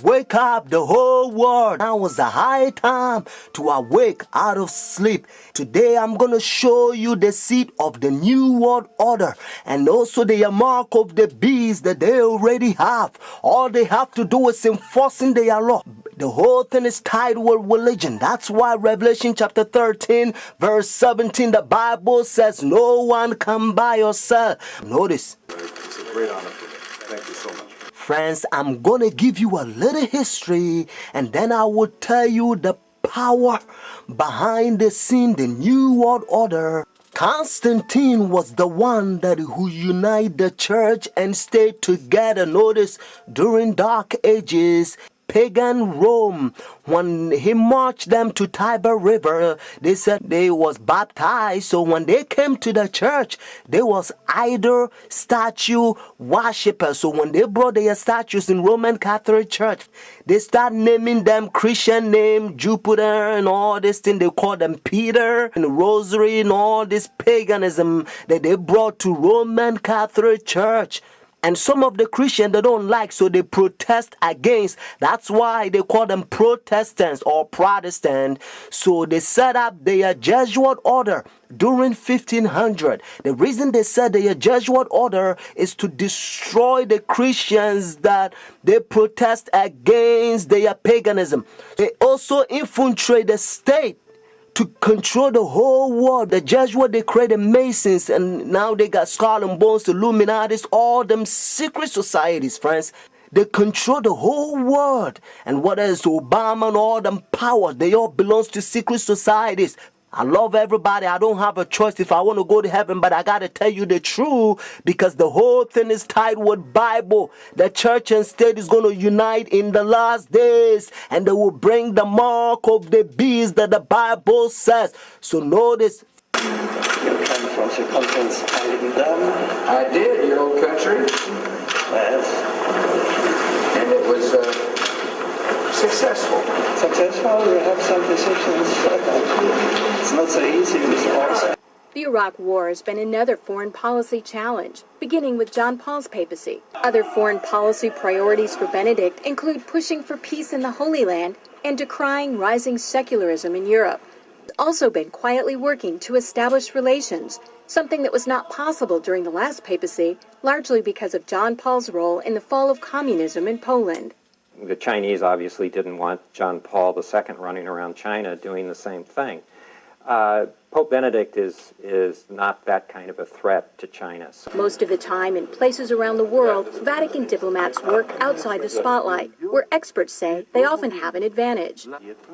Wake up the whole world. Now is the high time to awake out of sleep. Today I'm going to show you the seed of the new world order and also the mark of the beast that they already have. All they have to do is enforcing their law. The whole thing is tied with religion. That's why Revelation chapter 13 verse 17, the Bible says no one can buy or sell. Notice. It's a great honor for me. Thank you so much. Friends, I'm going to give you a little history and then I will tell you the power behind the scene, the New World Order. Constantine was the one who united the church and stayed together. Notice, during Dark Ages, pagan Rome, when he marched them to Tiber River, they said they was baptized. So when they came to the church, they was idol statue worshippers. So when they brought their statues in Roman Catholic Church, they start naming them Christian name, Jupiter and all this thing. They call them Peter and Rosary and all this paganism that they brought to Roman Catholic Church. And some of the Christians they don't like, so they protest against. That's why they call them Protestants or Protestant. So they set up their Jesuit order during 1500. The reason they set their Jesuit order is to destroy the Christians that they protest against their paganism. They also infiltrate the state to control the whole world. The Jesuits, they created Masons, and now they got Skull and Bones, Illuminatis, all them secret societies, friends. They control the whole world. And what is Obama and all them powers, they all belong to secret societies. I love everybody. I don't have a choice if I want to go to heaven, but I got to tell you the truth because the whole thing is tied with Bible. The church and state is going to unite in the last days and they will bring the mark of the beast that the Bible says. So notice. You came from the conference I did, your old country. Yes. And it was successful. Successful? You have some decisions. It's not so easy in this process. The Iraq War has been another foreign policy challenge, beginning with John Paul's papacy. Other foreign policy priorities for Benedict include pushing for peace in the Holy Land and decrying rising secularism in Europe. He's also been quietly working to establish relations, something that was not possible during the last papacy, largely because of John Paul's role in the fall of communism in Poland. The Chinese obviously didn't want John Paul II running around China doing the same thing. Pope Benedict is not that kind of a threat to China. Most of the time, in places around the world, Vatican diplomats work outside the spotlight, where experts say they often have an advantage.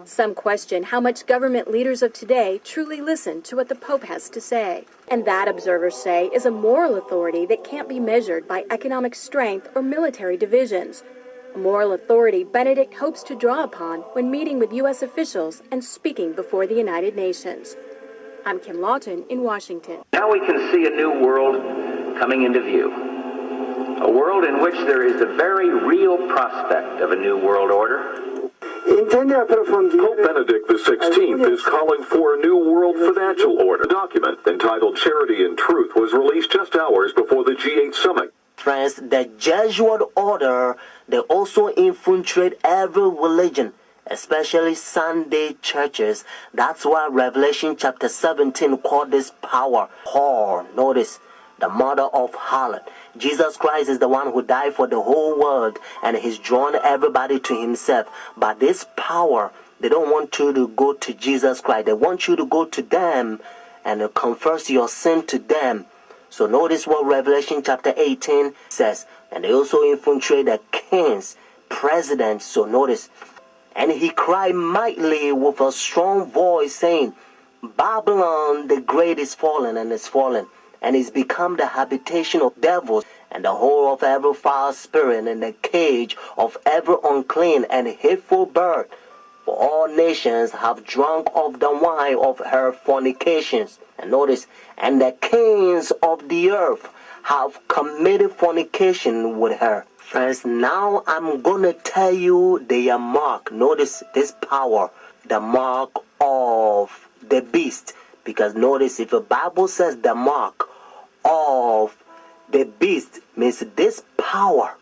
Some question how much government leaders of today truly listen to what the Pope has to say. And that, observers say, is a moral authority that can't be measured by economic strength or military divisions. A moral authority Benedict hopes to draw upon when meeting with U.S. officials and speaking before the United Nations. I'm Kim Lawton in Washington. Now we can see a new world coming into view. A world in which there is a very real prospect of a new world order. Pope Benedict XVI is calling for a new world financial order. A document entitled Charity and Truth was released just hours before the G8 summit. Friends, the Jesuit order, they also infiltrate every religion, especially Sunday churches. That's why Revelation chapter 17 called this power whore. Notice, the mother of harlot. Jesus Christ is the one who died for the whole world and he's drawn everybody to himself. But this power, they don't want you to go to Jesus Christ. They want you to go to them and confess your sin to them. So notice what Revelation chapter 18 says. And they also infiltrate the kings, presidents. So notice. And he cried mightily with a strong voice, saying, Babylon the great is fallen and is fallen, and is become the habitation of devils, and the hole of every foul spirit, and the cage of every unclean and hateful bird. For all nations have drunk of the wine of her fornications. And notice, and the kings of the earth have committed fornication with her. Friends, now I'm going to tell you their mark. Notice this power, the mark of the beast. Because notice, if the Bible says the mark of the beast, means this power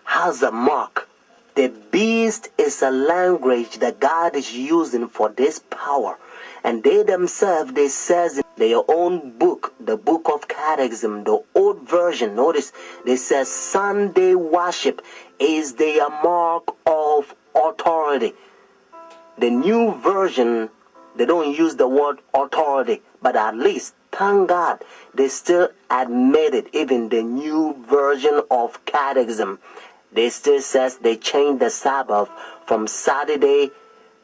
has a mark. The beast is a language that God is using for this power. And they themselves, they says in their own book, the book of Catechism, the old version, notice, they says Sunday worship is their mark of authority. The new version, they don't use the word authority, but at least, thank God, they still admit it. Even the new version of Catechism, they still says they changed the Sabbath from Saturday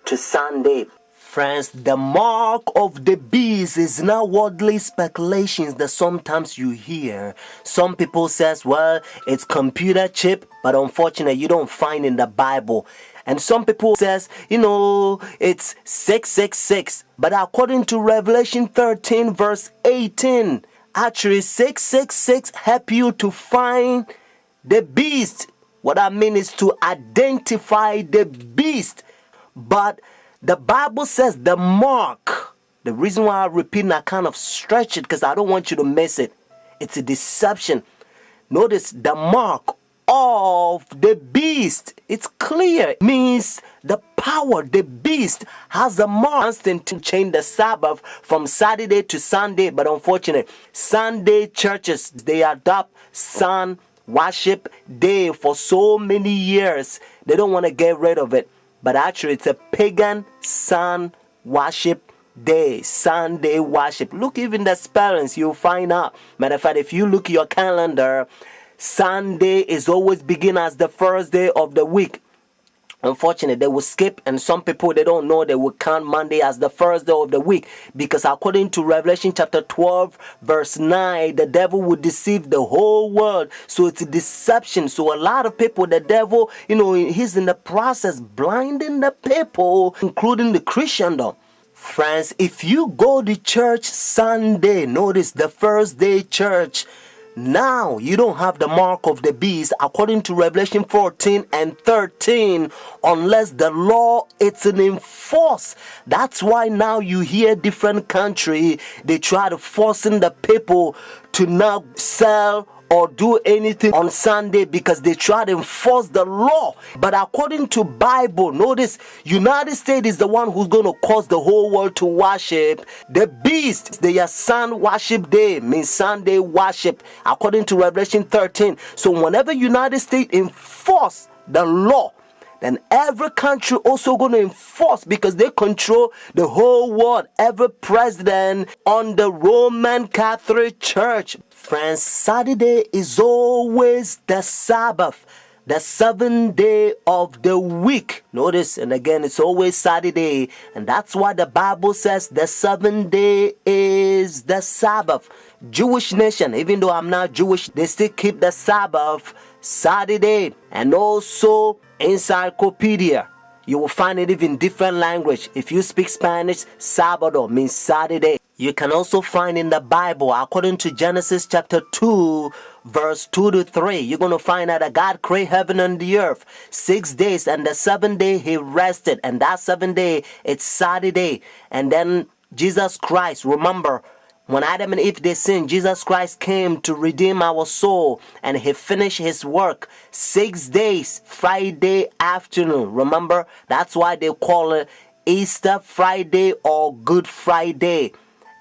to Sunday. Friends, the mark of the beast is not worldly speculations that sometimes you hear. Some people says, well, it's computer chip, but unfortunately you don't find in the Bible. And some people says, it's 666. But according to Revelation 13 verse 18, actually 666 help you to find the beast. What I mean is to identify the beast. But the Bible says the mark. The reason why I repeat and I kind of stretch it because I don't want you to miss it. It's a deception. Notice the mark of the beast. It's clear. It means the power, the beast has a mark. Constantine changed the Sabbath from Saturday to Sunday. But unfortunately, Sunday churches, they adopt sun worship day for so many years. They don't want to get rid of it. But actually, it's a pagan sun worship day, Sunday worship. Look, even the spellings, you'll find out. Matter of fact, if you look at your calendar, Sunday is always begin as the first day of the week. Unfortunately, they will skip, and some people, they don't know, they will count Monday as the first day of the week, because according to Revelation chapter 12 verse 9, the devil will deceive the whole world. So it's a deception. So a lot of people, the devil, he's in the process blinding the people, including the Christendom. Friends, if you go to church Sunday, notice the first day church, now you don't have the mark of the beast according to Revelation 14 and 13 unless the law is enforced. That's why now you hear different country, they try to forcing the people to not sell or do anything on Sunday because they try to enforce the law. But according to Bible, notice United States is the one who's going to cause the whole world to worship the beast. Their sun worship day means Sunday worship according to Revelation 13. So whenever United States enforce the law, then every country also going to enforce because they control the whole world. Every president on the Roman Catholic Church. Friends, Saturday is always the Sabbath, the seventh day of the week. Notice, and again, it's always Saturday. And that's why the Bible says the seventh day is the Sabbath. Jewish nation, even though I'm not Jewish, they still keep the Sabbath Saturday. And also encyclopedia, you will find it even different language. If you speak Spanish, Sábado means Saturday. You can also find in the Bible, according to Genesis chapter 2, verse 2 to 3, you're going to find out that God created heaven and the earth 6 days, and the seventh day he rested, and that seventh day, it's Saturday. And then Jesus Christ, remember, when Adam and Eve they sinned, Jesus Christ came to redeem our soul, and he finished his work 6 days, Friday afternoon. Remember, that's why they call it Easter Friday or Good Friday.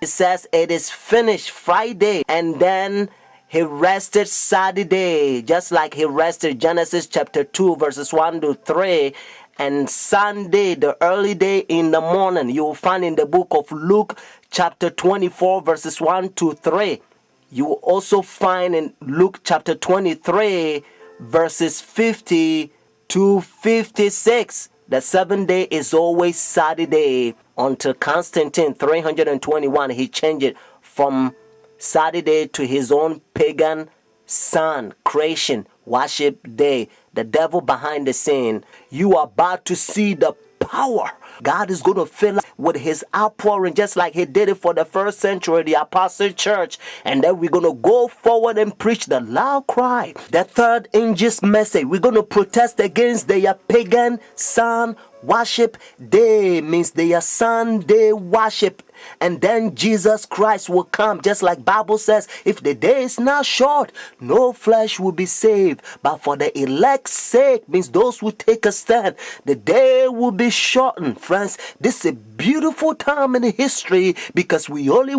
It says it is finished Friday, and then he rested Saturday, just like he rested Genesis chapter 2 verses 1 to 3. And Sunday, the early day in the morning, you will find in the book of Luke chapter 24 verses 1 to 3. You will also find in Luke chapter 23 verses 50 to 56. The seventh day is always Saturday until Constantine 321. He changed it from Saturday to his own pagan sun creation worship day. The devil behind the scene. You are about to see the power God is going to fill us with his outpouring, just like he did it for the first century, the apostle church. And then we're going to go forward and preach the loud cry. The third angel's message, we're going to protest against their pagan sun worship day, means their Sunday worship. And then Jesus Christ will come, just like Bible says, if the day is not short, no flesh will be saved. But for the elect's sake, means those who take a stand, the day will be shortened. Friends, this is a beautiful time in history, because we only want